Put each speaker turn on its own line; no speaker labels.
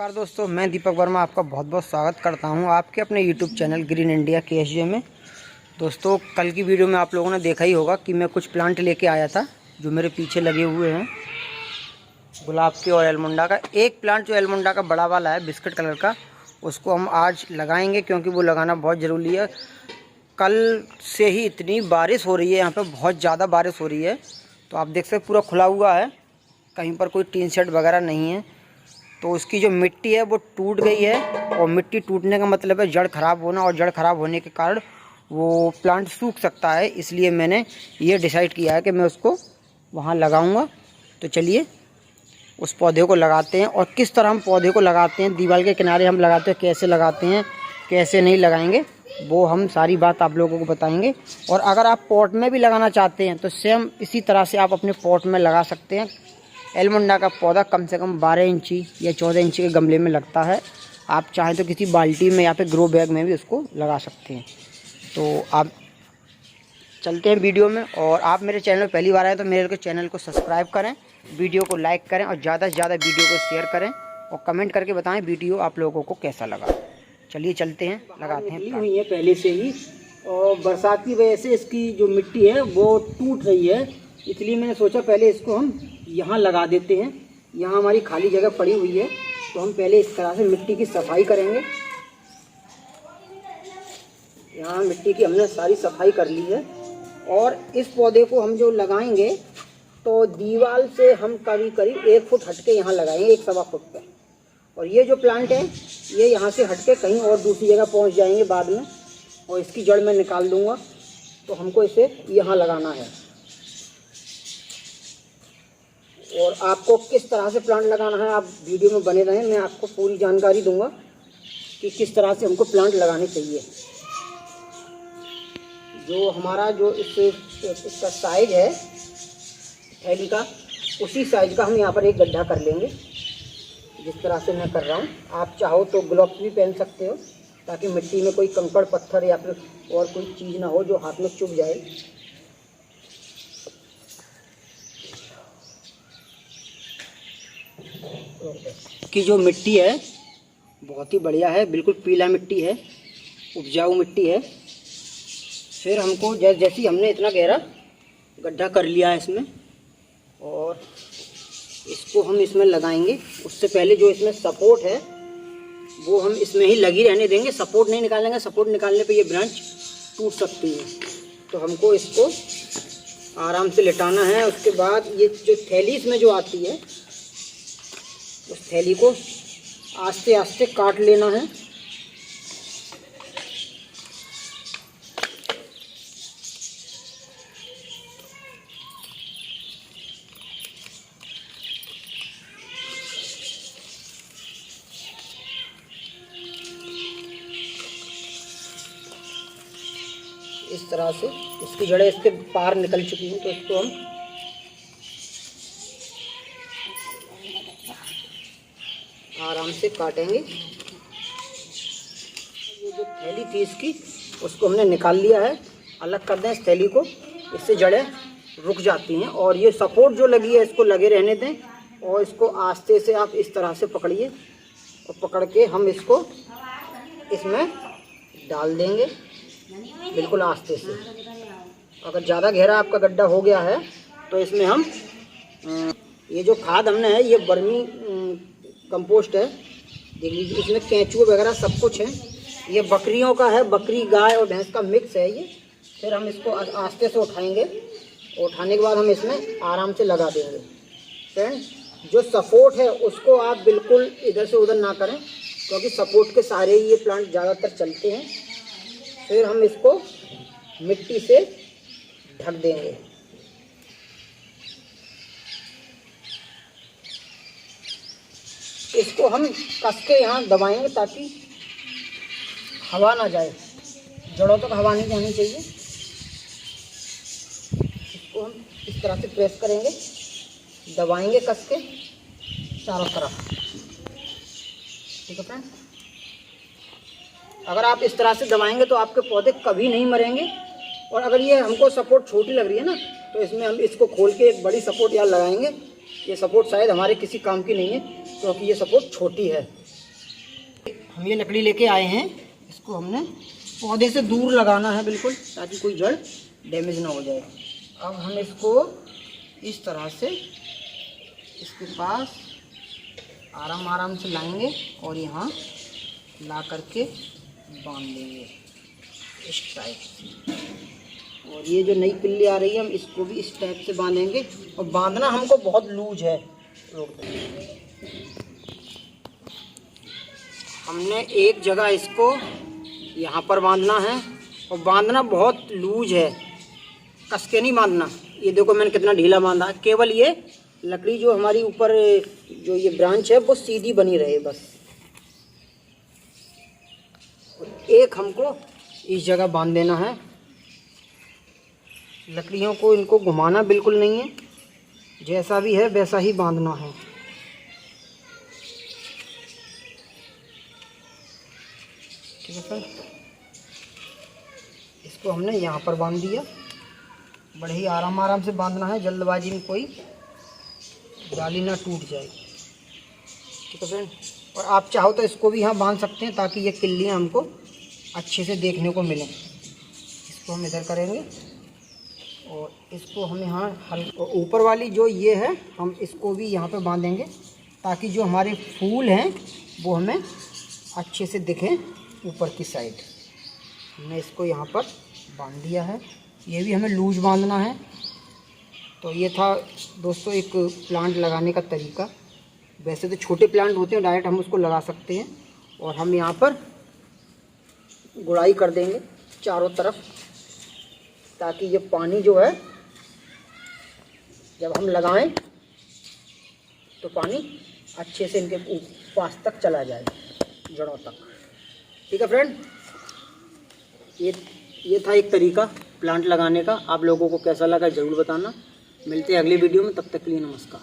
नमस्कार दोस्तों, मैं दीपक वर्मा आपका बहुत बहुत स्वागत करता हूं आपके अपने YouTube channel green India KSJ में। दोस्तों, कल की वीडियो में आप लोगों ने देखा ही होगा कि मैं कुछ प्लांट लेके आया था जो मेरे पीछे लगे हुए हैं गुलाब के और एलमुंडा का। एक प्लांट जो एलमुंडा का बड़ा वाला है बिस्किट कलर का, उसको हम आज लगाएंगे क्योंकि वो लगाना बहुत ज़रूरी है। कल से ही इतनी बारिश हो रही है, यहाँ पर बहुत ज़्यादा बारिश हो रही है। तो आप देख सकते पूरा खुला हुआ है, कहीं पर कोई टीन शेड वगैरह नहीं है। तो उसकी जो मिट्टी है वो टूट गई है, और मिट्टी टूटने का मतलब है जड़ ख़राब होना, और जड़ ख़राब होने के कारण वो प्लांट सूख सकता है। इसलिए मैंने ये डिसाइड किया है कि मैं उसको वहाँ लगाऊंगा। तो चलिए उस पौधे को लगाते हैं, और किस तरह हम पौधे को लगाते हैं, दीवार के किनारे हम लगाते हैं, कैसे लगाते हैं, कैसे नहीं लगाएंगे, वो हम सारी बात आप लोगों को बताएंगे। और अगर आप पॉट में भी लगाना चाहते हैं तो सेम इसी तरह से आप अपने पॉट में लगा सकते हैं। एलमुंडा का पौधा कम से कम 12 इंची या 14 इंची के गमले में लगता है। आप चाहें तो किसी बाल्टी में या फिर ग्रो बैग में भी उसको लगा सकते हैं। तो आप चलते हैं वीडियो में। और आप मेरे चैनल में पहली बार आए तो मेरे को चैनल को सब्सक्राइब करें, वीडियो को लाइक करें, और ज़्यादा से ज़्यादा वीडियो को शेयर करें, और कमेंट करके बताएं वीडियो आप लोगों को कैसा लगा। चलिए चलते हैं, लगाते हैं।
हुई है पहले से ही, और बरसात की वजह से इसकी जो मिट्टी है वो टूट रही है, इसलिए मैंने सोचा पहले इसको हम यहाँ लगा देते हैं। यहाँ हमारी खाली जगह पड़ी हुई है, तो हम पहले इस तरह से मिट्टी की सफाई करेंगे। यहाँ मिट्टी की हमने सारी सफाई कर ली है, और इस पौधे को हम जो लगाएंगे तो दीवार से हम करीब 1 फुट हटके यहाँ लगाएंगे, 1 सवा फुट पे। और ये जो प्लांट है ये यहाँ से हटके कहीं और दूसरी जगह पहुँच जाएंगे बाद में, और इसकी जड़ मैं निकाल दूँगा। तो हमको इसे यहाँ लगाना है। और आपको किस तरह से प्लांट लगाना है आप वीडियो में बने रहें, मैं आपको पूरी जानकारी दूंगा कि किस तरह से हमको प्लांट लगाने चाहिए। जो हमारा जो इसका साइज है थैली का, उसी साइज का हम यहाँ पर एक गड्ढा कर लेंगे, जिस तरह से मैं कर रहा हूँ। आप चाहो तो ग्लव्स भी पहन सकते हो, ताकि मिट्टी में कोई कंकड़ पत्थर या फिर और कोई चीज़ ना हो जो हाथ में चुभ जाए। की जो मिट्टी है बहुत ही बढ़िया है, बिल्कुल पीला मिट्टी है, उपजाऊ मिट्टी है। फिर हमको जैसे हमने इतना गहरा गड्ढा कर लिया है इसमें, और इसको हम इसमें लगाएंगे। उससे पहले जो इसमें सपोर्ट है वो हम इसमें ही लगी रहने देंगे, सपोर्ट नहीं निकालेंगे। सपोर्ट निकालने पे ये ब्रांच टूट सकती है, तो हमको इसको आराम से लिटाना है। उसके बाद ये जो थैली इसमें जो आती है, उस थैली को आस्ते आस्ते काट लेना है। इस तरह से इसकी जड़ें इसके पार निकल चुकी हैं, तो इसको हम आराम से काटेंगे। ये जो थैली थी इसकी, उसको हमने निकाल लिया है, अलग कर दें इस थैली को। इससे जड़ें रुक जाती हैं, और ये सपोर्ट जो लगी है इसको लगे रहने दें। और इसको आस्ते से आप इस तरह से पकड़िए, और पकड़ के हम इसको इसमें डाल देंगे बिल्कुल आस्ते से। अगर ज़्यादा गहरा आपका गड्ढा हो गया है तो इसमें हम ये जो खाद हमने है ये वर्मी कंपोस्ट है, देख लीजिए, इसमें केंचुए वगैरह सब कुछ है। ये बकरियों का है, बकरी गाय और भैंस का मिक्स है ये। फिर हम इसको आस्ते से उठाएंगे, उठाने के बाद हम इसमें आराम से लगा देंगे। फ्रेंड, जो सपोर्ट है उसको आप बिल्कुल इधर से उधर ना करें, क्योंकि सपोर्ट के सहारे ही ये प्लांट ज़्यादातर चलते हैं। फिर हम इसको मिट्टी से ढक देंगे। इसको हम कस के यहाँ दबाएंगे ताकि हवा ना जाए, जड़ों तक हवा नहीं जानी चाहिए। इसको हम इस तरह से प्रेस करेंगे, दबाएंगे कस के चारों तरफ। ठीक है फ्रेंड, अगर आप इस तरह से दबाएंगे तो आपके पौधे कभी नहीं मरेंगे। और अगर ये हमको सपोर्ट छोटी लग रही है ना, तो इसमें हम इसको खोल के एक बड़ी सपोर्ट यहाँ लगाएंगे। ये सपोर्ट शायद हमारे किसी काम की नहीं है, क्योंकि ये सपोर्ट छोटी है। हम ये लकड़ी लेके आए हैं, इसको हमने पौधे से दूर लगाना है बिल्कुल, ताकि कोई जड़ डैमेज ना हो जाए। अब हम इसको इस तरह से इसके पास आराम से लाएंगे और यहाँ ला करके बांध देंगे इस टाइप से। और ये जो नई पिल्ली आ रही है, हम इसको भी इस टाइप से बांधेंगे। और बांधना हमको बहुत लूज है, हमने एक जगह इसको यहाँ पर बांधना है और बांधना बहुत लूज है, कस के नहीं बांधना। ये देखो मैंने कितना ढीला बांधा है, केवल ये लकड़ी जो हमारी ऊपर जो ये ब्रांच है वो सीधी बनी रहे बस। एक हमको इस जगह बांध देना है। लकड़ियों को इनको घुमाना बिल्कुल नहीं है, जैसा भी है वैसा ही बांधना है। ठीक है सर, इसको हमने यहाँ पर बांध दिया। बड़े ही आराम से बांधना है, जल्दबाजी में कोई जाली ना टूट जाए। ठीक है फ्रेंड, और आप चाहो तो इसको भी यहाँ बांध सकते हैं, ताकि ये किल्लियाँ हमको अच्छे से देखने को मिलें। इसको हम इधर करेंगे और इसको हम यहाँ हल्का ऊपर वाली जो ये है, हम इसको भी यहाँ पे बांधेंगे, ताकि जो हमारे फूल हैं वो हमें अच्छे से दिखें ऊपर की साइड। हमने इसको यहाँ पर बांध दिया है, ये भी हमें लूज बांधना है। तो ये था दोस्तों एक प्लांट लगाने का तरीका। वैसे तो छोटे प्लांट होते हैं, डायरेक्ट हम उसको लगा सकते हैं। और हम यहाँ पर गुड़ाई कर देंगे चारों तरफ, ताकि ये पानी जो है जब हम लगाएं तो पानी अच्छे से इनके पास तक चला जाए, जड़ों तक। ठीक है फ्रेंड, ये था एक तरीका प्लांट लगाने का। आप लोगों को कैसा लगा ज़रूर बताना। मिलते हैं अगली वीडियो में, तब तक के लिए नमस्कार।